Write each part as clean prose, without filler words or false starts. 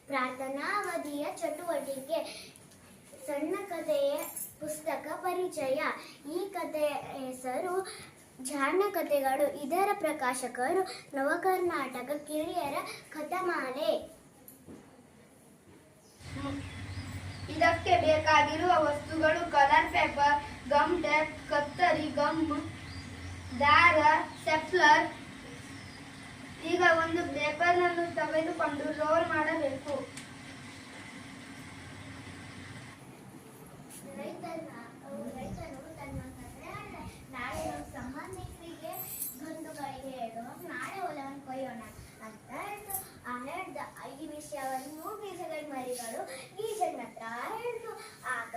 ಪ್ರಾರ್ಥನಾವಧಿಯ ಚಟುವಟಿಕೆ. ಸಣ್ಣ ಕಥೆಯ ಪುಸ್ತಕ ಪರಿಚಯ. ಈ ಕಥೆಯ ಹೆಸರು ಜಾಣ ಕಥೆಗಳು. ಇದರ ಪ್ರಕಾಶಕರು ನವಕರ್ನಾಟಕ ಕಿರಿಯರ ಕಥಾಮಾಲೆ. ಇದಕ್ಕೆ ಬೇಕಾಗಿರುವ ವಸ್ತುಗಳು: ಕಲರ್ ಪೇಪರ್, ಗಮ್ ಟೇಪ್, ಕತ್ತರಿ, ಗಮ್, ದಾರ, ಸ್ಟೆಪ್ಲರ್. ಈಗ ಒಂದು ಪೇಪರ್ ಅನ್ನು ತೆಗೆದುಕೊಂಡು ರೋಲ್ ಮಾಡಬೇಕು. ರೈತನು ತನ್ನ ನಾಳೆ ಸಂಬಂಧಿಕರಿಗೆ ಬಂಧುಗಳಿಗೆ ಹೇಳು, ನಾಳೆ ಹೊಲವನ್ನು ಕೊಯ್ಯೋಣ ಅಂತ ಹೇಳ್ದ. ಈ ವಿಷಯವನ್ನು ಗೀಜಗಳ ಮರಿಗಳು ಗೀಜನ ಹತ್ರ ಹೇಳ್ತು. ಆಗ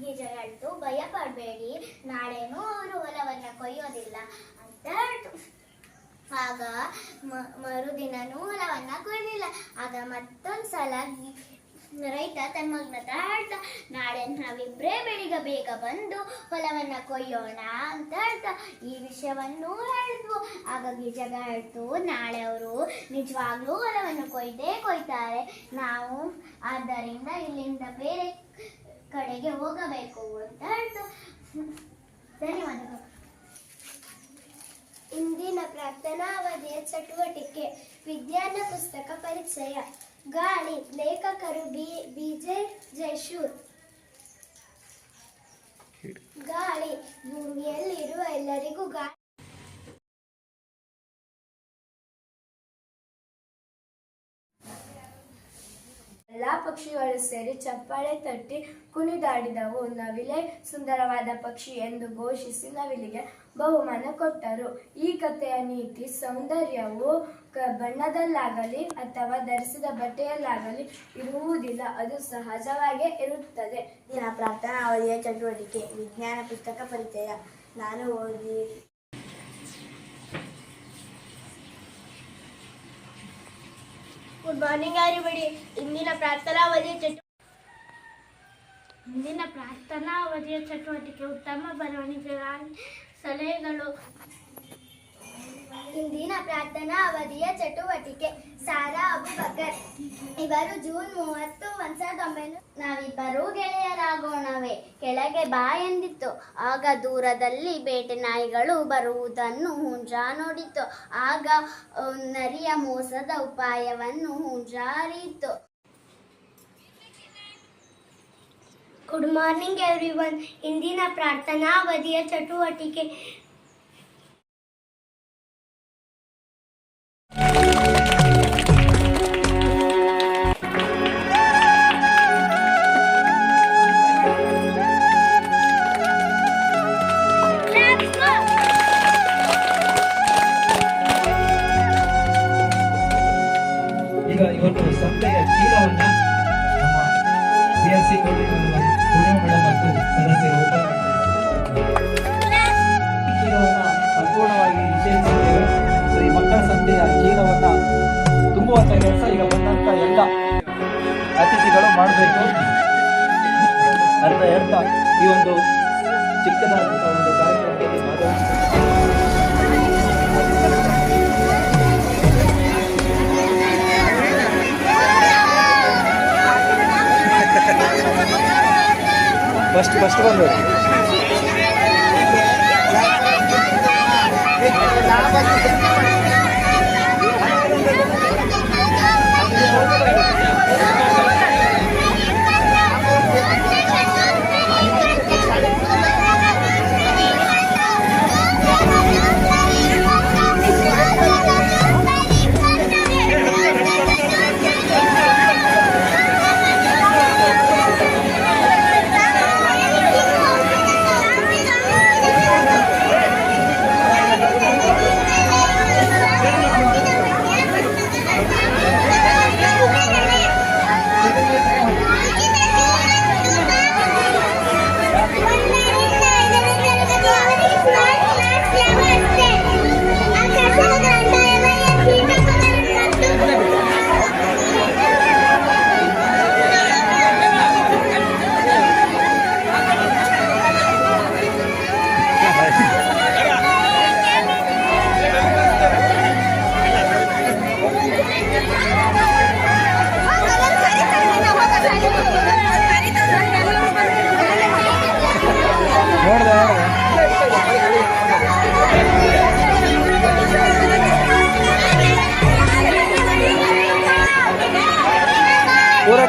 ಗೀಜ ಹೇಳ್ತು, ಭಯ ಪಡಬೇಡಿ, ನಾಳೆನೂ ಅವರು ಹೊಲವನ್ನ ಕೊಯ್ಯೋದಿಲ್ಲ ಅಂತ ಹೇಳ್ತು. ಆಗ ಮರುದಿನನೂ ಹೊಲವನ್ನ ಕೊಯ್ಲಿಲ್ಲ. ಆಗ ಮತ್ತೊಂದ್ಸಲ ರೈತ ತನ್ನ ಮಗನ ಹತ್ರ ಹೇಳ್ತಾ, ನಾಳೆ ನಾವಿಬ್ರೇ ಬೆಳಿಗ್ಗೆ ಬೇಗ ಬಂದು ಹೊಲವನ್ನ ಕೊಯ್ಯೋಣ ಅಂತ ಹೇಳ್ತಾ ಈ ವಿಷಯವನ್ನು ಹೇಳಿದ್ವು. ಆಗ ಗೀಜಗ ಹೇಳ್ತು, ನಾಳೆ ಅವರು ನಿಜವಾಗ್ಲೂ ಹೊಲವನ್ನು ಕೊಯ್ತಾರೆ, ನಾವು ಆದ್ದರಿಂದ ಇಲ್ಲಿಂದ ಬೇರೆ ಕಡೆಗೆ ಹೋಗಬೇಕು ಅಂತ ಹೇಳ್ತು. ಧನ್ಯವಾದಗಳು. ಇಂದಿನ ಪ್ರಾರ್ಥನಾವಧಿಯ ಚಟುವಟಿಕೆ. ವಿಜ್ಞಾನ ಪುಸ್ತಕ ಪರಿಚಯ. ಗಾಳಿ. ಲೇಖಕರು ಬಿ.ಜೆ. ಜಯಶೂರ್. ಗಾಳಿ. ಭೂಮಿಯಲ್ಲಿರುವ ಎಲ್ಲರಿಗೂ ಗಾಳಿ ಎಲ್ಲಾ ಪಕ್ಷಿಗಳು ಸೇರಿ ಚಪ್ಪಾಳೆ ತಟ್ಟಿ ಕುಣಿದಾಡಿದವು. ನವಿಲೆ ಸುಂದರವಾದ ಪಕ್ಷಿ ಎಂದು ಘೋಷಿಸಿ ನವಿಲಿಗೆ ಬಹುಮಾನ ಕೊಟ್ಟರು. ಈ ಕಥೆಯ ನೀತಿ: ಸೌಂದರ್ಯವು ಬಣ್ಣದಲ್ಲಾಗಲಿ ಅಥವಾ ಧರಿಸಿದ ಬಟ್ಟೆಯಲ್ಲಾಗಲಿ ಇರುವುದಿಲ್ಲ, ಅದು ಸಹಜವಾಗೇ ಇರುತ್ತದೆ. ದಿನ ಪ್ರಾರ್ಥನಾವಧಿಯ ಚಟುವಟಿಕೆ. ವಿಜ್ಞಾನ ಪುಸ್ತಕ ಪರಿಚಯ. ನಾನು ಓದಿ ಗುಡ್ ಮಾರ್ನಿಂಗ್ ಎವ್ರಿಬಡಿ. ಇಂದಿನ ಪ್ರಾರ್ಥನಾವಧಿಯ ಚಟುವಟಿಕೆ. ಉತ್ತಮ ಬರವಣಿಗೆಗಾಗಿ ಸಲಹೆಗಳು. ಇಂದಿನ ಪ್ರಾರ್ಥನಾವಧಿಯ ಚಟುವಟಿಕೆ. ಸಾರಾ ಅಬುಬಕರ್. ಇವರು ಜೂನ್ 30, 1900. ನಾವಿಬ್ಬರೂ ಗೆಳೆಯರಾಗೋಣವೇ, ಕೆಳಗೆ ಬಾ ಎಂದಿತ್ತು. ಆಗ ದೂರದಲ್ಲಿ ಬೇಟೆ ನಾಯಿಗಳು ಬರುವುದನ್ನು ಹುಂಜ ನೋಡಿತು. ಆಗ ನರಿಯ ಮೋಸದ ಉಪಾಯವನ್ನು ಹುಂಜ ಅರಿಯಿತು. Good morning everyone. ಇಂದಿನ ಪ್ರಾರ್ಥನಾವಧಿಯ ಚಟುವಟಿಕೆ. ಈಗ ಇವತ್ತು ಸಂಸ್ಥೆಯ ಚೀಲವನ್ನ ನಮ್ಮ BSc ಪುಣೆ ಮೇಡಮ್ ಮತ್ತು ಸದಸ್ಯರು ಚೀಲವನ್ನ ಸಂಪೂರ್ಣವಾಗಿ ನಿಷೇಧಿಸಿದ್ದೇವೆ. ಸೊ ಈ ಮಕ್ಕಳ ಸಂಸ್ಥೆಯ ಚೀಲವನ್ನ ತುಂಬುವಂತ ಕೆಲಸ ಈಗ ಬಂದಂತ ಎಲ್ಲ ಅತಿಥಿಗಳು ಮಾಡಬೇಕು ಅಂತ ಹೇಳ್ತಾ ಈ ಒಂದು ಚಿಕ್ಕದಾದಂತಹ ಒಂದು ಕಾರ್ಯಕ್ರಮದಲ್ಲಿ ಭಾಗವಹಿಸಿದ್ದಾರೆ. ಫಸ್ಟ್ ಬಂದು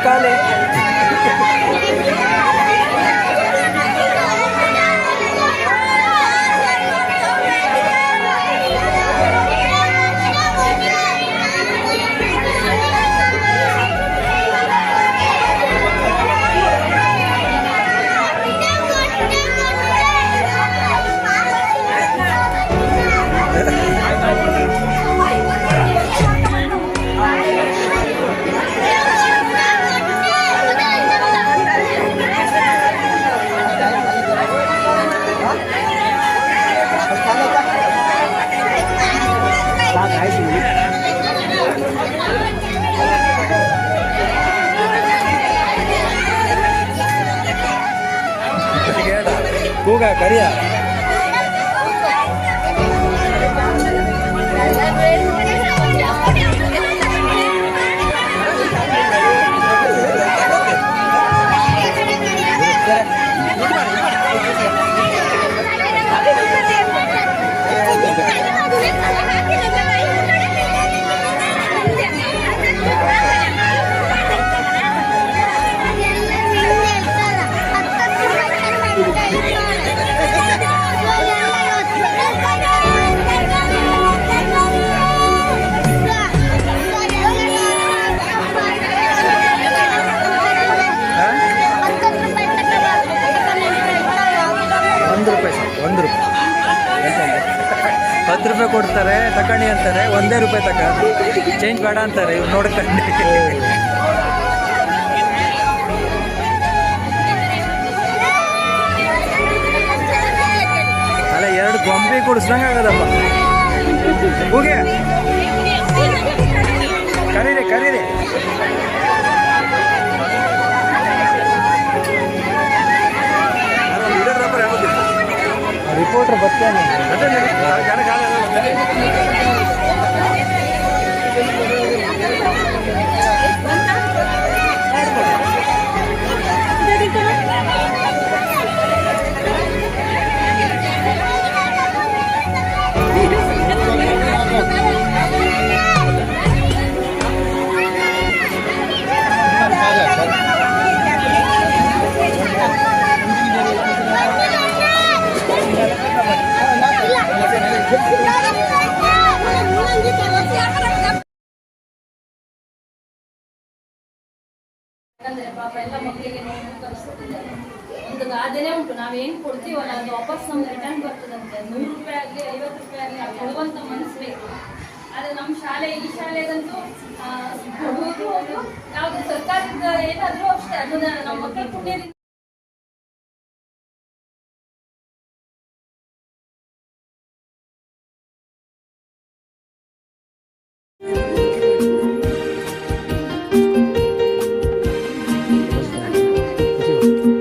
ಖಾಲಿ. ಕೂಗ ಕರಿಯ ₹1 ₹10 ಕೊಡ್ತಾರೆ, ತಕಣಿ ಅಂತಾರೆ, ₹1 ತಕ ಚೇಂಜ್ ಬೇಡ ಅಂತಾರೆ ಇವ್ರು ನೋಡ್ಕೊಂಡು. ಅಲ್ಲ 2 ಗೊಂಬೆ ಕುಡಿಸ್ದಂಗೆ ಆಗದಪ್ಪ. ಹೋಗಿ ಕರೀರಿ ಕರೀರಿ. ರಿಪೋರ್ಟರ್ ಬರ್ತಾನೆ. ಯಾಕಂದ್ರೆ ಪಾಪ ಎಲ್ಲ ಮಕ್ಕಳಿಗೆ ನೋವು ಕಲಿಸ್ತಿದ್ದಾರೆ. ಒಂದು ಗಾದೆನೇ ಉಂಟು, ನಾವೇನು ಕೊಡ್ತೀವಲ್ಲ ಅದು ವಾಪಸ್ ನಮ್ಗೆ ರಿಟರ್ನ್ ಬರ್ತದಂತೆ. ₹100 ಆಗಲಿ ₹50 ಆಗಲಿ ಅದು ಕೊಡುವಂತ ಮನಸ್ಸು ಬೇಕು. ಆದರೆ ನಮ್ಮ ಶಾಲೆ ಈ ಶಾಲೆಗಂತೂ ಕೊಡುವುದು ಅದು ಯಾವುದು ಸರ್ಕಾರದ ಏನಾದರೂ ಅಷ್ಟೇ, ಅದನ್ನ ನಮ್ಮ ಮಕ್ಕಳ ಪುಣ್ಯದಿಂದ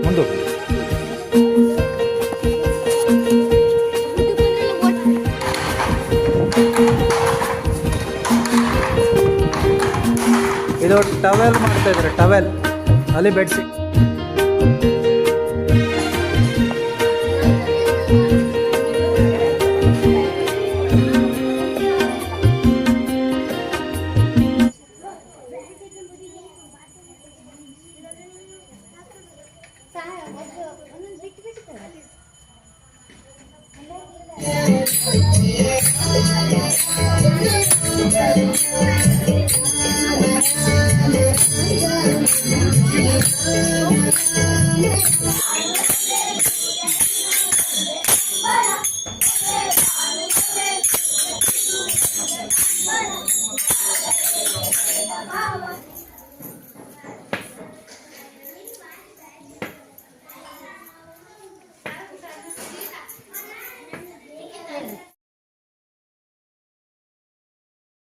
ಮುಂದೆ ಇದು ಟವೆಲ್ ಮಾಡ್ತಾ ಇದ್ದಾರೆ. ಟವೆಲ್ ಅಲ್ಲಿ ಬೆಡ್ಶೀಟ್. Thank you.